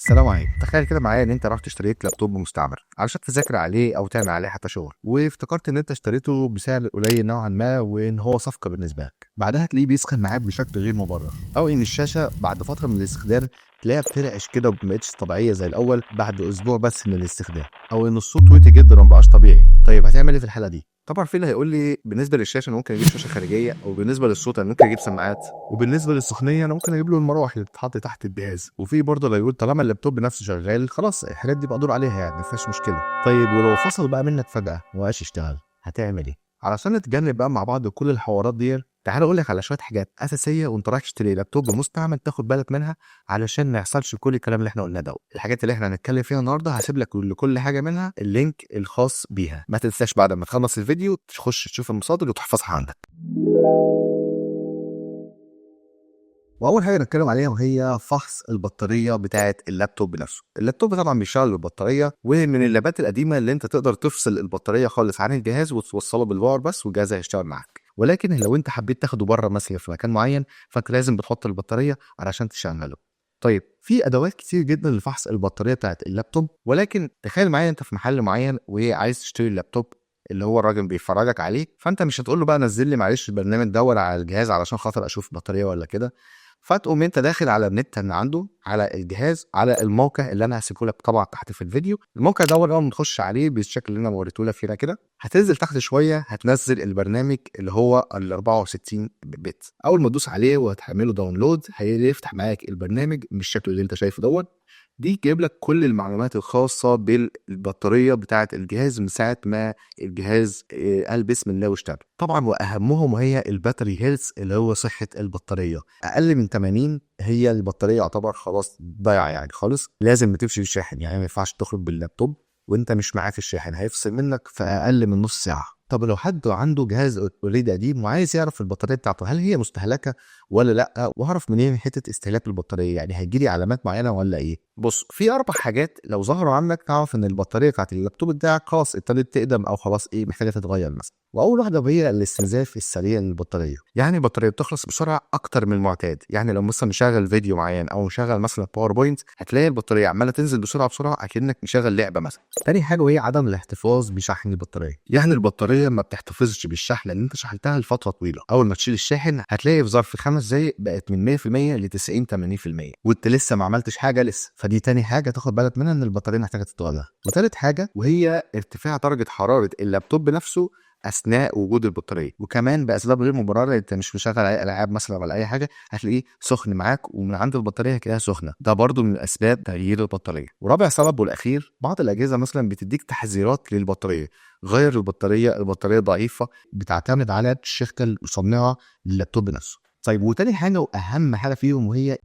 السلام عليكم. تخيل كده معايا ان انت رحت اشتريت لابتوب مستعمل علشان تذاكر عليه او تعمل عليه حتى شغل، وافتكرت ان انت اشتريته بسعر قليل نوعا ما وان هو صفقه بالنسبه لك. بعدها تلاقيه بيسخن معاك بشكل غير مبرر، او ان الشاشه بعد فتره من الاستخدام تلاقيها بترعش كده ومبقتش طبيعيه زي الاول بعد اسبوع بس من الاستخدام، او ان الصوت وطي جدا ومبقاش طبيعي. طيب هتعمل ايه في الحاله دي؟ طبعا في اللي هيقول لي بالنسبه للشاشه انا ممكن اجيب شاشه خارجيه، او بالنسبه للصوت انا ممكن اجيب سماعات، وبالنسبه للسخونيه انا ممكن اجيب له المراوح اللي بتتحط تحت الجهاز. وفي برضه اللي يقول طالما اللابتوب نفسه شغال خلاص الحاجات دي بقدر عليها، يعني ما فيهاش مشكله. طيب ولو فصل بقى منك فجاه ومبقاش يشتغل هتعمل ايه؟ علشان نتجنب بقى مع بعض كل الحوارات دي، تعال اقول لك على شويه حاجات اساسيه وانت رايح تشتري لابتوب مستعمل تاخد بالك منها علشان ما يحصلش كل الكلام اللي احنا قلناه ده. الحاجات اللي احنا هنتكلم فيها النهارده هسيب لك لكل حاجه منها اللينك الخاص بيها، ما تنساش بعد ما تخلص الفيديو تخش تشوف المصادر وتحفظها عندك. واول حاجه نتكلم عليها وهي فحص البطاريه بتاعه اللابتوب بنفسه. اللابتوب طبعا بيشتغل بالبطاريه، ومن اللابات القديمه اللي انت تقدر تفصل البطاريه خالص عن الجهاز وتوصله بالباور بس والجهاز هيشتغل معاك. ولكن لو انت حبيت تاخده بره مثلا في مكان معين فانت لازم بتحط البطاريه علشان تشغله. طيب في ادوات كتير جدا لفحص البطاريه بتاعه اللابتوب، ولكن تخيل معايا انت في محل معين وعايز تشتري اللابتوب اللي هو الراجل بيفرجك عليه، فانت مش هتقول له بقى نزل لي معلش البرنامج دور على الجهاز علشان خاطر اشوف البطاريه ولا كده. فتقوم انت داخل على النت اللي عنده على الجهاز على الموقع اللي انا هسيبه لك طبعا تحت في الفيديو. الموقع ده اول ما نخش عليه بالشكل اللي انا وريته لك هنا كده، هتنزل تحت شويه هتنزل البرنامج اللي هو ال 64 بت. اول ما تدوس عليه وهتعمله داونلود هيفتح معاك البرنامج بالشكل اللي انت شايفه دوت. دي جايب لك كل المعلومات الخاصه بالبطاريه بتاعه الجهاز من ساعه ما الجهاز قال بسم الله واشتغل. طبعا واهمهم هي الباتري هيلث اللي هو صحه البطاريه. اقل من 80 هي البطاريه يعتبر خلاص ضايعه يعني خالص، لازم بتمشي بالشاحن، يعني ما ينفعش تخرج باللابتوب وانت مش معاك الشاحن، هيفصل منك في اقل من نص ساعه. طب لو حد عنده جهاز اوريدي قديم وعايز يعرف البطاريه بتاعته هل هي مستهلكه ولا لا، واعرف منين حته استهلاك البطاريه، يعني هيجيلي علامات معينه ولا ايه؟ بص في 4 حاجات لو ظهروا عندك تعرف ان البطاريه بتاعت اللابتوب بتاعك خلاص ابتدت تقدم او خلاص ايه محتاجه تتغير مثلا. واول واحده وهي الاستنزاف السريع للبطاريه، يعني البطاريه بتخلص بسرعه اكتر من المعتاد. يعني لو مثلا مشغل فيديو معين او مشغل مثلا باوربوينت هتلاقي البطاريه عماله تنزل بسرعه بسرعه اكنك مشغل لعبه مثلا. تاني حاجه وهي عدم الاحتفاظ بشحن البطاريه، يعني البطاريه ما بتحتفظش بالشحن اللي انت شحنتها لفتره طويله. اول ما تشيل الشاحن هتلاقي في ظرف 5 دقايق بقت من 100% ل 90 80% وانت لسه ما عملتش حاجه لسه. فدي تاني حاجه تاخد بالك منها ان البطاريه محتاجه تتغير. وتالت حاجه وهي ارتفاع درجه حراره اللابتوب نفسه اثناء وجود البطاريه، وكمان باسباب غير مبرره انت مش مشغل اي العاب مثلا ولا اي حاجه هتلاقيه سخن معاك ومن عند البطاريه هتلاقيها سخنه، ده برضو من اسباب تغيير البطاريه. ورابع سبب والاخير بعض الاجهزه مثلا بتديك تحذيرات للبطاريه، غير البطاريه ضعيفه، بتعتمد على الشركه المصنعه لللابتوب نفسه. طيب وتاني حاجه واهم حاجه فيهم وهي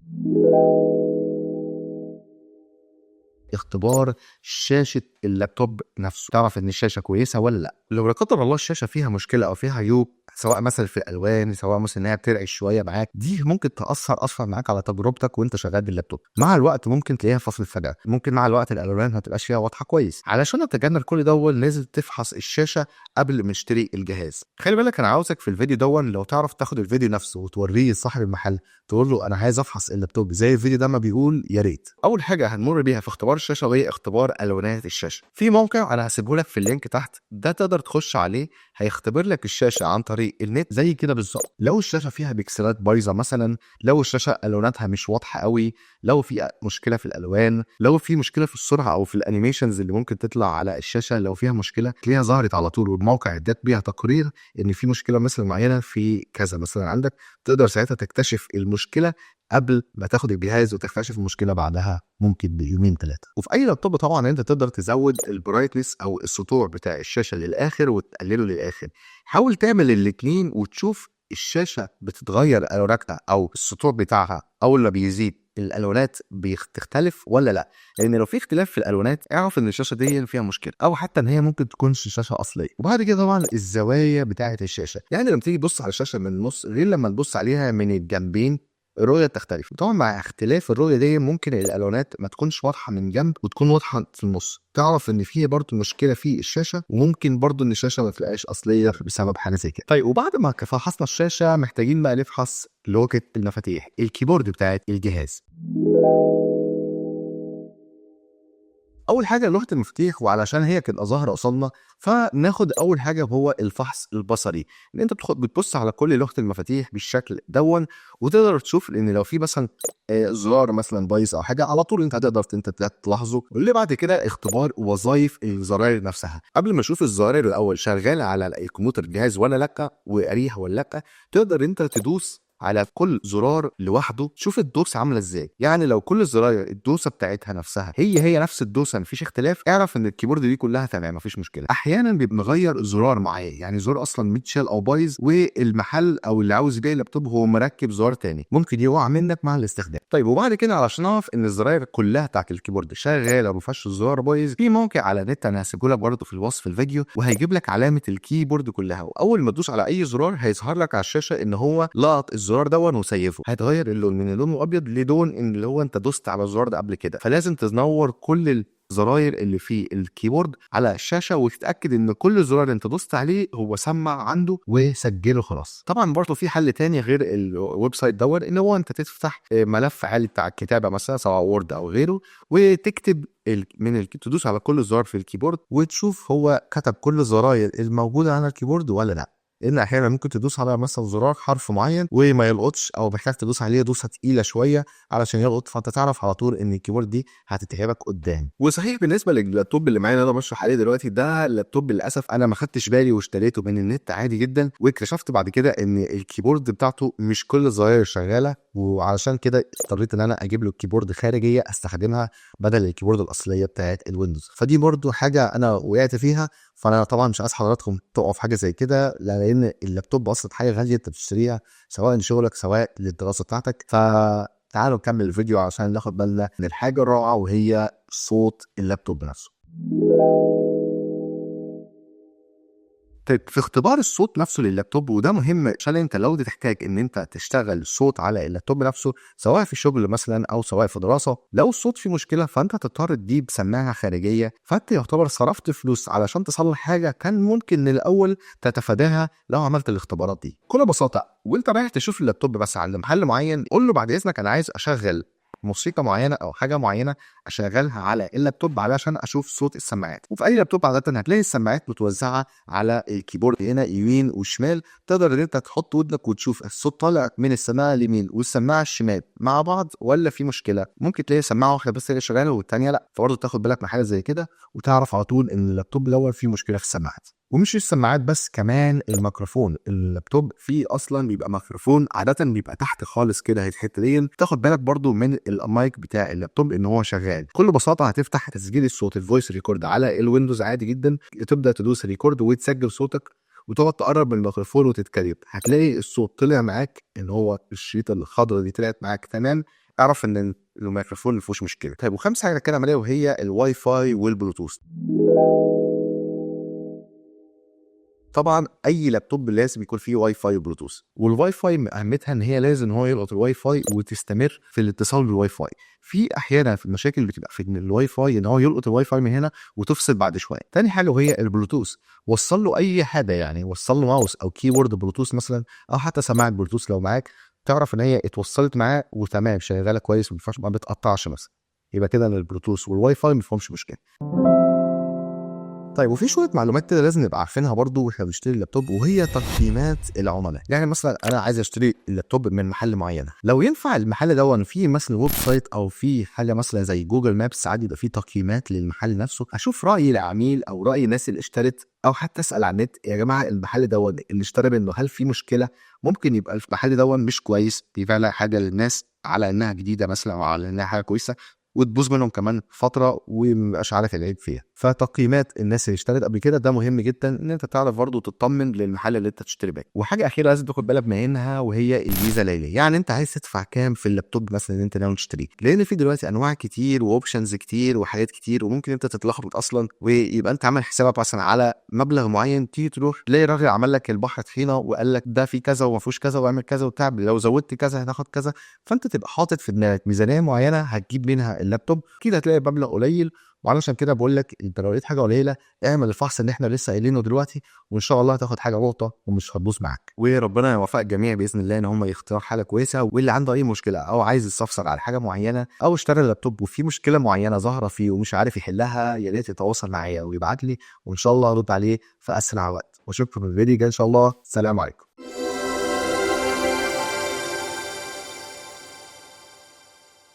اختبار شاشة اللابتوب نفسه، تعرف ان الشاشة كويسة ولا لا. لو لا قدر الله الشاشة فيها مشكلة او فيها عيوب سواء مثلا في الالوان سواء مثلا انها بترعش شويه معاك، دي ممكن تاثر اصلا معاك على تجربتك وانت شغال باللابتوب. مع الوقت ممكن تلاقيها فصل فجاه، ممكن مع الوقت الالوان ما تبقاش فيها واضحه كويس. علشان نتجنب كل ده لازم تفحص الشاشه قبل ما تشتري الجهاز. خلي بالك انا عاوزك في الفيديو لو تعرف تاخد الفيديو نفسه وتوريه لصاحب المحل تقول له انا عايز افحص اللابتوب زي الفيديو ده ما بيقول، يا ريت. اول حاجه هنمر بيها في اختبار الشاشه وهي اختبار الوانات الشاشه. في موقع انا هسيبه لك في اللينك تحت، ده تقدر تخش عليه هيختبر لك الشاشه عن طريق النت زي كده بالظبط. لو الشاشه فيها بكسلات بايظه مثلا، لو الشاشه الواناتها مش واضحه قوي، لو في مشكله في الالوان، لو في مشكله في السرعه او في الانيميشنز اللي ممكن تطلع على الشاشه، لو فيها مشكله تلاقيها ظهرت على طول والموقع اداك بيها تقرير ان في مشكله مثلا معينه في كذا مثلا عندك، تقدر ساعتها تكتشف المشكله قبل ما تاخد الجهاز وتكتشف المشكله بعدها ممكن بيومين 3. وفي اي لابتوب طبعا انت تقدر تزود البرايتنس او السطوع بتاع الشاشه للاخر وتقلله للاخر. حاول تعمل الاثنين وتشوف الشاشه بتتغير الواناتها او السطوع بتاعها اول ما بيزيد الالوانات بتختلف ولا لا. لان لو في اختلاف في الالوانات اعرف ان الشاشه دي فيها مشكله، او حتى ان هي ممكن تكون شاشه اصليه. وبعد كده طبعا الزوايا بتاعه الشاشه، يعني لما تيجي تبص على الشاشه من النص غير لما تبص عليها من الجنبين الرؤية تختلف. طبعا مع اختلاف الرؤية دي ممكن الالوانات ما تكونش واضحة من جنب وتكون واضحة في النص، تعرف ان فيه برضو مشكلة في الشاشة، وممكن برضو ان الشاشة ما تبقاش اصلية بسبب حاجة زي كده. طيب وبعد ما فحصنا الشاشة محتاجين بقى نفحص لوحة المفاتيح، الكيبورد بتاعت الجهاز. اول حاجه لوحه المفاتيح، وعلشان هي كانت ظاهره قصادنا فناخد اول حاجه وهو الفحص البصري، ان انت بتبص على كل لوحه المفاتيح بالشكل دون، وتقدر تشوف ان لو في مثلا زرار مثلا بايظ او حاجه على طول انت هتقدر انت تلاحظه. واللي بعد كده اختبار وظائف الزراير نفسها، قبل ما اشوف الزراير الاول شغاله على الكمبيوتر الجهاز ولا لا وقاريها ولا لا، تقدر انت تدوس على كل زرار لوحده تشوف الدوسه عامله ازاي. يعني لو كل الزراير الدوسه بتاعتها نفسها هي نفس الدوسه مفيش اختلاف، اعرف ان الكيبورد دي كلها تمام مفيش مشكله. احيانا بيبقى مغير زرار معين، يعني زرار اصلا متشال او بايظ والمحل او اللي عاوز يبيع اللابتوب هو مركب زرار تاني، ممكن يقع منك مع الاستخدام. طيب وبعد كده علشان اعرف ان الزراير كلها بتاعت الكيبورد شغاله وما فيهاش زرار بايظ، في موقع على النت انا هسيبه لك برضه في الوصف الفيديو، وهيجيب لك علامه الكيبورد كلها، واول ما تدوس على اي زرار هيظهر لك على الشاشه ان هو لقط الزرار دون وسيفه، هيتغير اللون من اللون الابيض للون اللي هو انت دوست على الزرار ده قبل كده. فلازم تنور كل الزراير اللي في الكيبورد على الشاشه وتتاكد ان كل زرار انت دوست عليه هو سمع عنده وسجله خلاص. طبعا برضه في حل تاني غير الويب سايت دور، ان هو انت تفتح ملف عالي بتاع الكتابه مثلا سواء وورد او غيره، وتكتب تدوس على كل زرار في الكيبورد وتشوف هو كتب كل الزراير الموجوده على الكيبورد ولا لا. لان احيانا ممكن تدوس على مثلا زرار حرف معين وما يلقطش، او محتاج تدوس عليه دوسه تقيله شويه علشان يلقط، فانت تعرف على طول ان الكيبورد دي هتتعبك قدام. وصحيح بالنسبه لللابتوب اللي معايا اللي انا بشرح عليه دلوقتي، ده اللابتوب للاسف انا ما خدتش بالي واشتريته من النت عادي جدا، واكتشفت بعد كده ان الكيبورد بتاعته مش كل الزراير شغاله، وعلشان كده اضطريت ان انا اجيب له كيبورد خارجيه استخدمها بدل الكيبورد الاصليه بتاعت الويندوز. فدي برضو حاجه انا وقعت فيها، فانا طبعا مش عايز حضراتكم تقعوا في حاجه زي كده، لان اللابتوب اصلا حاجه غاليه انت بتشتريها سواء لشغلك سواء للدراسه بتاعتك. فتعالوا نكمل الفيديو عشان ناخد بالنا من الحاجه الرابعه وهي صوت اللابتوب نفسه. طيب في اختبار الصوت نفسه لللابتوب، وده مهم عشان انت لو تحتاج ان انت تشتغل صوت على اللابتوب نفسه سواء في شغل مثلا او سواء في دراسه، لو الصوت فيه مشكله فانت هتضطر تجيب سماعه خارجيه، فانت يعتبر صرفت فلوس علشان تصلح حاجه كان ممكن من الاول تتفاداها لو عملت الاختبارات دي. بكل بساطه وانت رايح تشوف اللابتوب بس عند محل معين، قول له بعد اذنك انا عايز اشغل موسيقى معينه او حاجه معينه اشغلها على اللابتوب علشان اشوف صوت السماعات. وفي اي لابتوب عاده هتلاقي السماعات متوزعه على الكيبورد هنا يمين وشمال، تقدر ان انت تحط ودنك وتشوف الصوت طالع من السماعه اليمين والسماعه الشمال مع بعض ولا في مشكله. ممكن تلاقي سماعه واحده بس اللي شغاله والثانيه لا، فبرضه تاخد بالك من حاجه زي كده وتعرف على طول ان اللابتوب الاول فيه مشكله في السماعات. ومش السماعات بس، كمان الميكروفون. اللابتوب فيه اصلا بيبقى ميكروفون عاده بيبقى تحت خالص كده الحته دي، تاخد بالك برضو من المايك بتاع اللابتوب ان هو شغال. بكل بساطه هتفتح تسجيل الصوت الفويس ريكورد على الويندوز عادي جدا، تبدا تدوس ريكورد وتسجل صوتك وتقعد تقرب من الميكروفون وتتكلم، هتلاقي الصوت طلع معاك ان هو الشريطه الخضراء دي طلعت معاك تمام، اعرف ان الميكروفون ما فيهوش مشكله. طيب وخامس حاجه نتكلم عليها وهي الواي فاي والبلوتوث. طبعا اي لابتوب لازم يكون فيه واي فاي وبلوتوث، والواي فاي اهميتها ان هي لازم هو يلقط الواي فاي وتستمر في الاتصال بالواي فاي. في احيانا في المشاكل بتبقى في الواي فاي ان هو يلقط الواي فاي من هنا وتفصل بعد شويه. تاني حاجه وهي البلوتوث، وصل له اي حاجه، يعني وصل له ماوس او كيبورد بلوتوث مثلا او حتى سماعه بلوتوث لو معاك، تعرف ان هي اتوصلت معاه وتمام شغاله كويس ما بتقطعش مثلا، يبقى كده البلوتوث والواي فاي ما فيهمش مشكله. طيب وفي شويه معلومات كده لازم نبقى عارفينها برضو واحنا بنشتري اللابتوب، وهي تقييمات العملاء. يعني مثلا انا عايز اشتري اللابتوب من محل معين، لو ينفع المحل ده فيه مثلا ويب سايت او في حاجه مثلا زي جوجل مابس عادي يبقى فيه تقييمات للمحل نفسه، اشوف راي العميل او راي الناس اللي اشترت، او حتى اسال على النت يا جماعه المحل ده اللي اشترى منه هل في مشكله، ممكن يبقى المحل ده مش كويس بيبيع لها حاجه للناس على انها جديده مثلا او على انها حاجه كويسه وتبوظ منهم كمان فتره ومبقاش عارف العيب فيها. فتقييمات الناس اللي اشترت قبل كده ده مهم جدا ان انت تعرف برضه تطمن للمحل اللي انت تشتري منه. وحاجه اخيره لازم تاخد بالك منها وهي الميزه ليلي، يعني انت عايز تدفع كام في اللابتوب مثلا اللي انت ناوي تشتريه، لان في دلوقتي انواع كتير واوبشنز كتير وحاجات كتير، وممكن انت تتلخبط اصلا ويبقى انت عامل حسابك مثلا على مبلغ معين، تيجي تروح تلاقي راجل عمل لك البحر طحينه وقال لك ده في كذا وما فيهوش كذا واعمل كذا وتعب لو زودت كذا هتاخد كذا، فانت تبقى حاطط في دماغك ميزانيه معينه هتجيب منها اللابتوب اكيد هتلاقي مبلغ قليل. وعلشان كده بقول لك انت لو لقيت حاجه قليله اعمل الفحص اللي احنا لسه قايلينه دلوقتي، وان شاء الله هتاخد حاجه نقطه ومش هتبوظ معاك. وربنا يوفق الجميع باذن الله ان هم يختاروا حاجه كويسه. واللي عنده اي مشكله او عايز يستفسر على حاجه معينه او اشترى اللابتوب وفي مشكله معينه ظاهره فيه ومش عارف يحلها، يا ريت يتواصل معايا ويبعت لي، وان شاء الله ارد عليه في اسرع وقت. واشوفكم في الفيديو الجاي ان شاء الله. السلام عليكم.